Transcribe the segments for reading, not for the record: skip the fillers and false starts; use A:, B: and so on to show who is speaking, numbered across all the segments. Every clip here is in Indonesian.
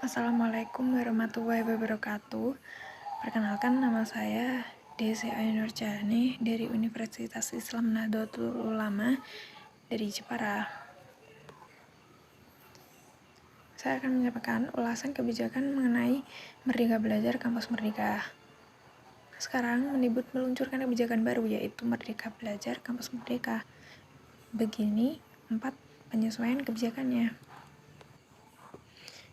A: Assalamualaikum warahmatullahi wabarakatuh. Perkenalkan, nama saya Desi Ainurjani dari Universitas Islam Nahdlatul Ulama dari Jepara. Saya akan menyampaikan ulasan kebijakan mengenai Merdeka Belajar Kampus Merdeka. Sekarang Mendikbud meluncurkan kebijakan baru, yaitu Merdeka Belajar Kampus Merdeka. Begini 4 penyesuaian kebijakannya.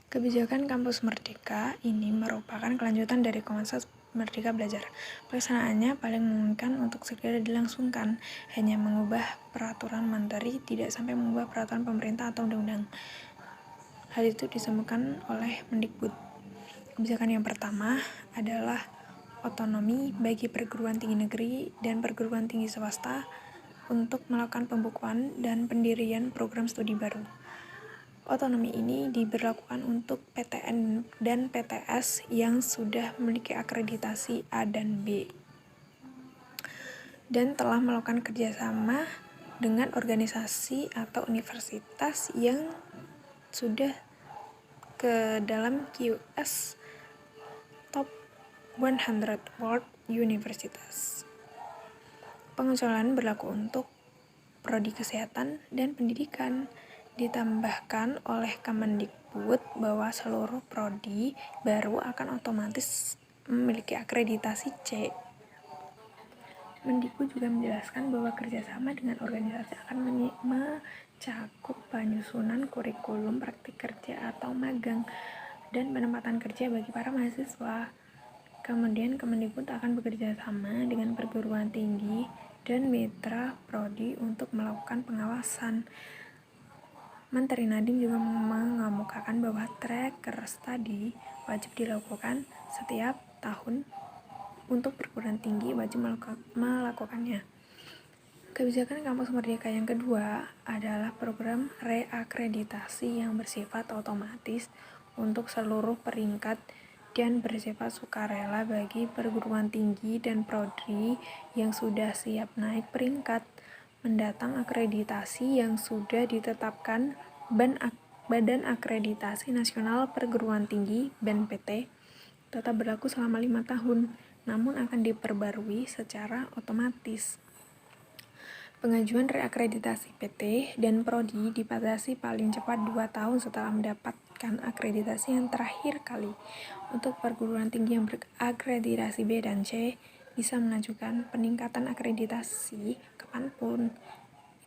A: Kebijakan Kampus Merdeka ini merupakan kelanjutan dari Konsep Merdeka Belajar. Pelaksanaannya paling memungkinkan untuk segera dilangsungkan, hanya mengubah peraturan menteri, tidak sampai mengubah peraturan pemerintah atau undang-undang. Hal itu disebutkan oleh Mendikbud. Kebijakan yang pertama adalah otonomi bagi perguruan tinggi negeri dan perguruan tinggi swasta untuk melakukan pembukuan dan pendirian program studi baru. Otonomi ini diberlakukan untuk PTN dan PTS yang sudah memiliki akreditasi A dan B dan telah melakukan kerjasama dengan organisasi atau universitas yang sudah ke dalam QS Top 100 World Universities. Pengecualian berlaku untuk prodi kesehatan dan pendidikan. Ditambahkan oleh Kemendikbud bahwa seluruh prodi baru akan otomatis memiliki akreditasi C. Mendikbud juga menjelaskan bahwa kerjasama dengan organisasi akan mencakup penyusunan kurikulum praktik kerja atau magang dan penempatan kerja bagi para mahasiswa. Kemudian Kemendikbud akan bekerja sama dengan perguruan tinggi dan mitra prodi untuk melakukan pengawasan. Menteri Nadiem juga mengemukakan bahwa tracker study wajib dilakukan setiap tahun untuk perguruan tinggi wajib melakukannya. Kebijakan Kampus Merdeka yang kedua adalah program reakreditasi yang bersifat otomatis untuk seluruh peringkat dan bersifat sukarela bagi perguruan tinggi dan prodi yang sudah siap naik peringkat. Mendatang akreditasi yang sudah ditetapkan Badan Akreditasi Nasional Perguruan Tinggi (BNPT) tetap berlaku selama 5 tahun, namun akan diperbarui secara otomatis. Pengajuan reakreditasi PT dan Prodi dibatasi paling cepat 2 tahun setelah mendapatkan akreditasi yang terakhir kali. Untuk perguruan tinggi yang berakreditasi B dan C, bisa mengajukan peningkatan akreditasi kapanpun.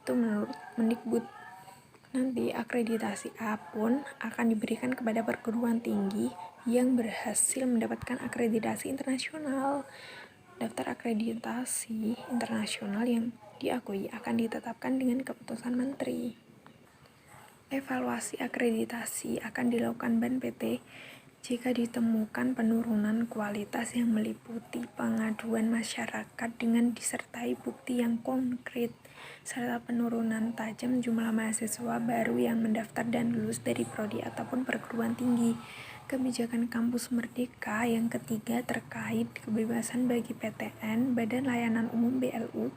A: Itu menurut Mendikbud. Nanti akreditasi A pun akan diberikan kepada perguruan tinggi yang berhasil mendapatkan akreditasi internasional. Daftar akreditasi internasional yang diakui akan ditetapkan dengan keputusan menteri. Evaluasi akreditasi akan dilakukan BNPT jika ditemukan penurunan kualitas yang meliputi pengaduan masyarakat dengan disertai bukti yang konkret, serta penurunan tajam jumlah mahasiswa baru yang mendaftar dan lulus dari prodi ataupun perguruan tinggi. Kebijakan Kampus Merdeka yang ketiga terkait kebebasan bagi PTN, Badan Layanan Umum (BLU),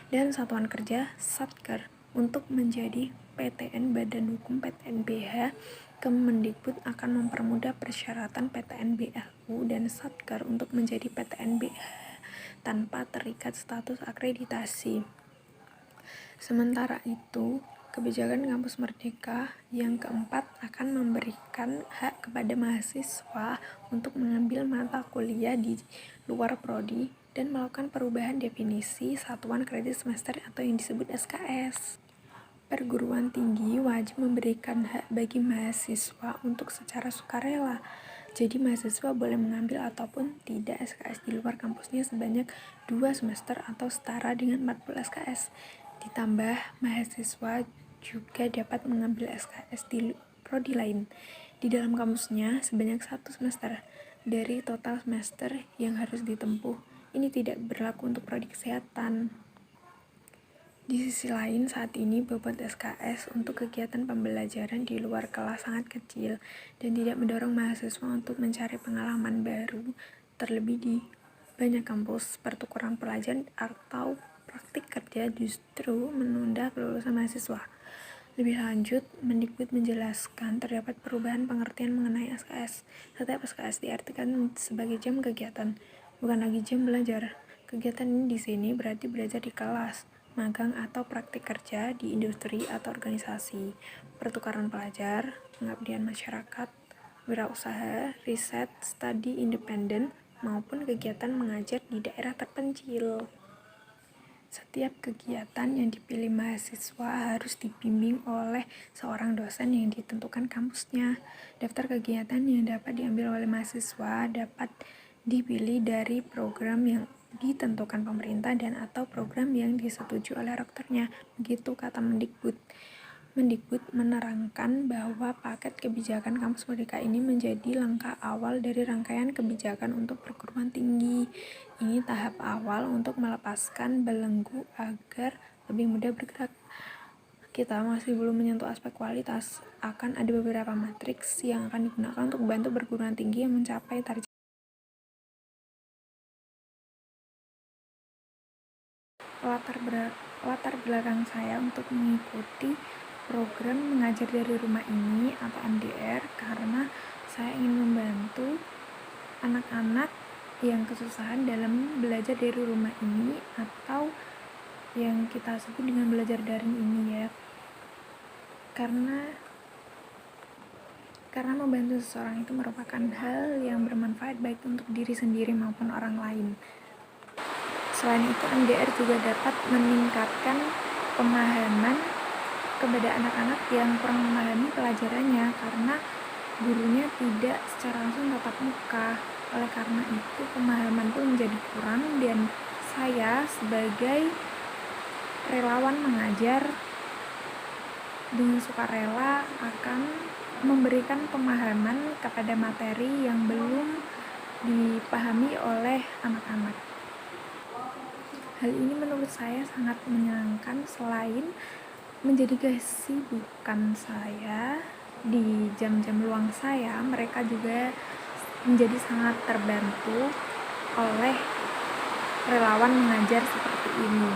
A: dan Satuan Kerja (Satker) untuk menjadi PTN Badan Hukum PTNBH. Kemendikbud akan mempermudah persyaratan PTN BLU dan Satker untuk menjadi PTN BH tanpa terikat status akreditasi. Sementara itu, kebijakan Kampus Merdeka yang keempat akan memberikan hak kepada mahasiswa untuk mengambil mata kuliah di luar prodi dan melakukan perubahan definisi satuan kredit semester atau yang disebut SKS. Perguruan tinggi wajib memberikan hak bagi mahasiswa untuk secara sukarela. Jadi mahasiswa boleh mengambil ataupun tidak SKS di luar kampusnya sebanyak 2 semester atau setara dengan 40 SKS. Ditambah, mahasiswa juga dapat mengambil SKS di prodi lain di dalam kampusnya sebanyak 1 semester dari total semester yang harus ditempuh. Ini tidak berlaku untuk prodi kesehatan. Di sisi lain, saat ini bobot SKS untuk kegiatan pembelajaran di luar kelas sangat kecil dan tidak mendorong mahasiswa untuk mencari pengalaman baru, terlebih di banyak kampus. Pertukaran pelajaran atau praktik kerja justru menunda kelulusan mahasiswa. Lebih lanjut, Mendikbud menjelaskan terdapat perubahan pengertian mengenai SKS. Setiap SKS diartikan sebagai jam kegiatan, bukan lagi jam belajar. Kegiatan ini di sini berarti belajar di kelas, magang atau praktik kerja di industri atau organisasi, pertukaran pelajar, pengabdian masyarakat, wirausaha, riset, studi independen, maupun kegiatan mengajar di daerah terpencil. Setiap kegiatan yang dipilih mahasiswa harus dibimbing oleh seorang dosen yang ditentukan kampusnya. Daftar kegiatan yang dapat diambil oleh mahasiswa dapat dipilih dari program yang ditentukan pemerintah dan atau program yang disetujui oleh rektornya. Begitu kata Mendikbud. Mendikbud menerangkan bahwa paket kebijakan Kampus Merdeka ini menjadi langkah awal dari rangkaian kebijakan untuk perguruan tinggi. Ini tahap awal untuk melepaskan belenggu agar lebih mudah bergerak. Kita masih belum menyentuh aspek kualitas. Akan ada beberapa matriks yang akan digunakan untuk membantu perguruan tinggi yang mencapai target. Latar belakang saya untuk mengikuti program mengajar dari rumah ini atau MDR karena saya ingin membantu anak-anak yang kesusahan dalam belajar dari rumah ini atau yang kita sebut dengan belajar daring ini ya. Karena membantu seseorang itu merupakan hal yang bermanfaat baik untuk diri sendiri maupun orang lain. Selain itu, MDR juga dapat meningkatkan pemahaman kepada anak-anak yang kurang memahami pelajarannya karena gurunya tidak secara langsung tatap muka. Oleh karena itu, pemahaman pun menjadi kurang dan saya sebagai relawan mengajar dengan sukarela akan memberikan pemahaman kepada materi yang belum dipahami oleh anak-anak. Hal ini menurut saya sangat menyenangkan. Selain menjadi kesibukan saya di jam-jam luang saya, mereka juga menjadi sangat terbantu oleh relawan mengajar seperti ini.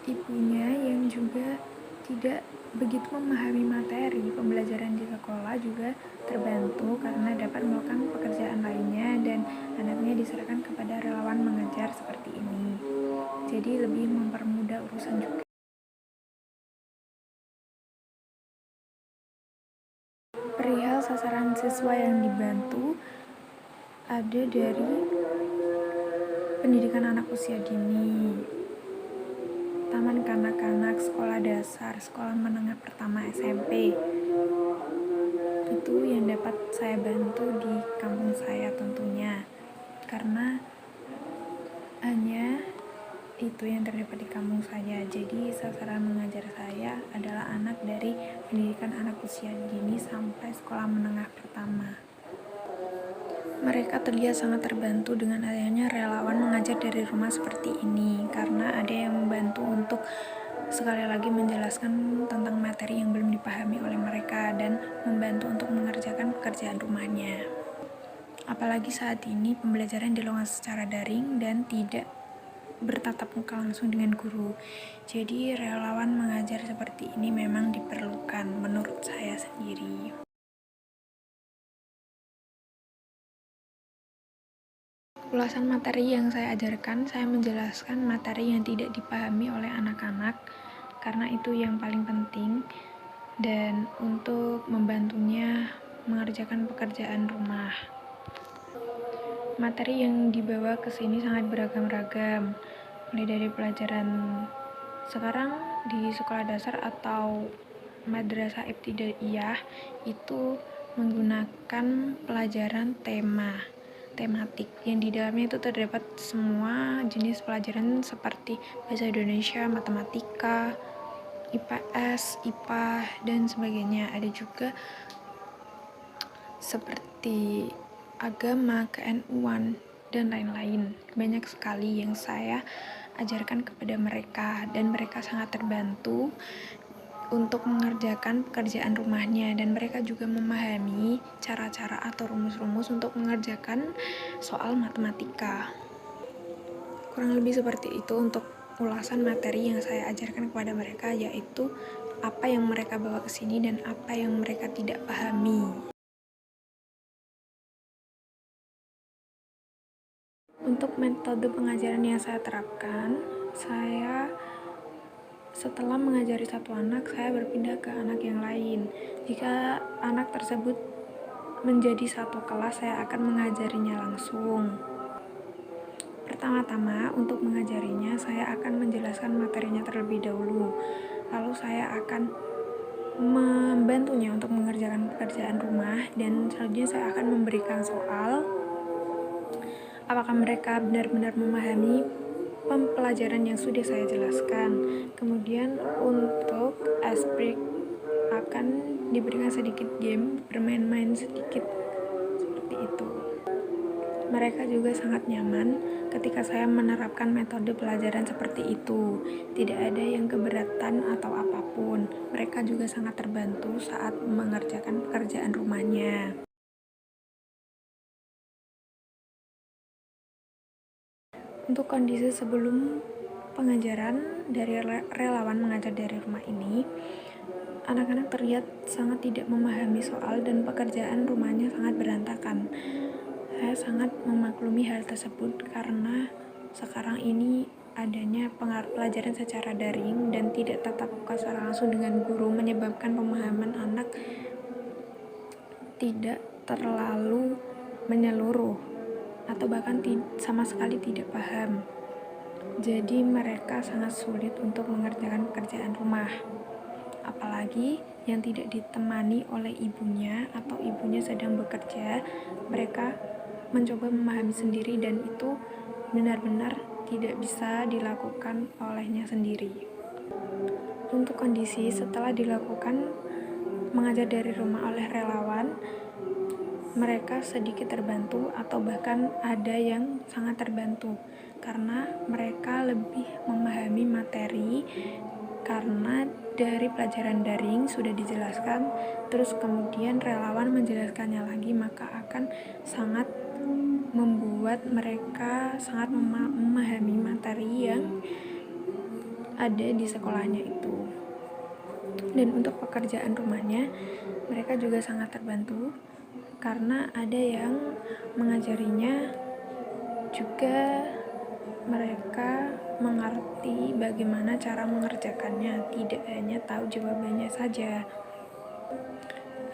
A: Ibunya yang juga tidak begitu memahami materi pembelajaran di sekolah juga terbantu karena dapat melakukan pekerjaan lainnya dan anaknya diserahkan kepada relawan mengajar seperti ini. Jadi lebih mempermudah urusan juga. Perihal sasaran siswa yang dibantu ada dari pendidikan anak usia dini, taman kanak-kanak, sekolah dasar, sekolah menengah pertama SMP. Itu yang dapat saya bantu di kampung saya tentunya. Karena hanya itu yang terdapat di kampung saya. Jadi sasaran mengajar saya adalah anak dari pendidikan anak usia dini sampai sekolah menengah pertama. Mereka terlihat sangat terbantu dengan adanya relawan mengajar dari rumah seperti ini karena ada yang membantu untuk sekali lagi menjelaskan tentang materi yang belum dipahami oleh mereka dan membantu untuk mengerjakan pekerjaan rumahnya. Apalagi saat ini pembelajaran dilakukan secara daring dan tidak bertatap muka langsung dengan guru. Jadi relawan mengajar seperti ini memang diperlukan menurut saya sendiri. Ulasan materi yang saya ajarkan, saya menjelaskan materi yang tidak dipahami oleh anak-anak karena itu yang paling penting dan untuk membantunya mengerjakan pekerjaan rumah. Materi yang dibawa ke sini sangat beragam-ragam, mulai dari pelajaran sekarang di sekolah dasar atau madrasah ibtidaiyah itu menggunakan pelajaran tematik yang di dalamnya itu terdapat semua jenis pelajaran seperti bahasa Indonesia, matematika, IPS, IPA, dan sebagainya. Ada juga seperti agama, ke-NU-an, dan lain-lain. Banyak sekali yang saya ajarkan kepada mereka dan mereka sangat terbantu untuk mengerjakan pekerjaan rumahnya dan mereka juga memahami cara-cara atau rumus-rumus untuk mengerjakan soal matematika. Kurang lebih seperti itu untuk ulasan materi yang saya ajarkan kepada mereka, yaitu apa yang mereka bawa ke sini dan apa yang mereka tidak pahami. Untuk metode pengajaran yang saya terapkan, setelah mengajari satu anak, saya berpindah ke anak yang lain. Jika anak tersebut menjadi satu kelas, saya akan mengajarinya langsung. Pertama-tama, untuk mengajarinya, saya akan menjelaskan materinya terlebih dahulu. Lalu saya akan membantunya untuk mengerjakan pekerjaan rumah, dan selanjutnya saya akan memberikan soal. Apakah mereka benar-benar memahami pembelajaran yang sudah saya jelaskan. Kemudian untuk ice break akan diberikan sedikit game, bermain-main sedikit seperti itu. Mereka juga sangat nyaman ketika saya menerapkan metode pelajaran seperti itu. Tidak ada yang keberatan atau apapun. Mereka juga sangat terbantu saat mengerjakan pekerjaan rumahnya. Untuk kondisi sebelum pengajaran dari relawan mengajar dari rumah ini, anak-anak terlihat sangat tidak memahami soal dan pekerjaan rumahnya sangat berantakan. Saya sangat memaklumi hal tersebut karena sekarang ini adanya pelajaran secara daring dan tidak tatap muka secara langsung dengan guru menyebabkan pemahaman anak tidak terlalu menyeluruh atau bahkan sama sekali tidak paham. Jadi mereka sangat sulit untuk mengerjakan pekerjaan rumah. Apalagi yang tidak ditemani oleh ibunya atau ibunya sedang bekerja, mereka mencoba memahami sendiri dan itu benar-benar tidak bisa dilakukan olehnya sendiri. Untuk kondisi setelah dilakukan mengajar dari rumah oleh relawan, mereka sedikit terbantu atau bahkan ada yang sangat terbantu karena mereka lebih memahami materi karena dari pelajaran daring sudah dijelaskan, terus kemudian relawan menjelaskannya lagi, maka akan sangat membuat mereka sangat memahami materi yang ada di sekolahnya itu. Dan untuk pekerjaan rumahnya, mereka juga sangat terbantu karena ada yang mengajarinya juga mereka mengerti bagaimana cara mengerjakannya, tidak hanya tahu jawabannya saja.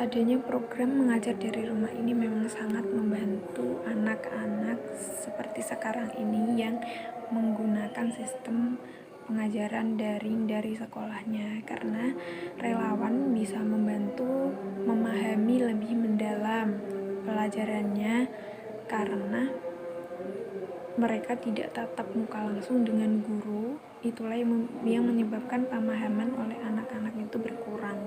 A: Adanya program mengajar dari rumah ini memang sangat membantu anak-anak seperti sekarang ini yang menggunakan sistem pengajaran daring dari sekolahnya, karena relawan bisa membantu memahami lebih mendalam pelajarannya karena mereka tidak tatap muka langsung dengan guru. Itulah yang menyebabkan pemahaman oleh anak-anak itu berkurang.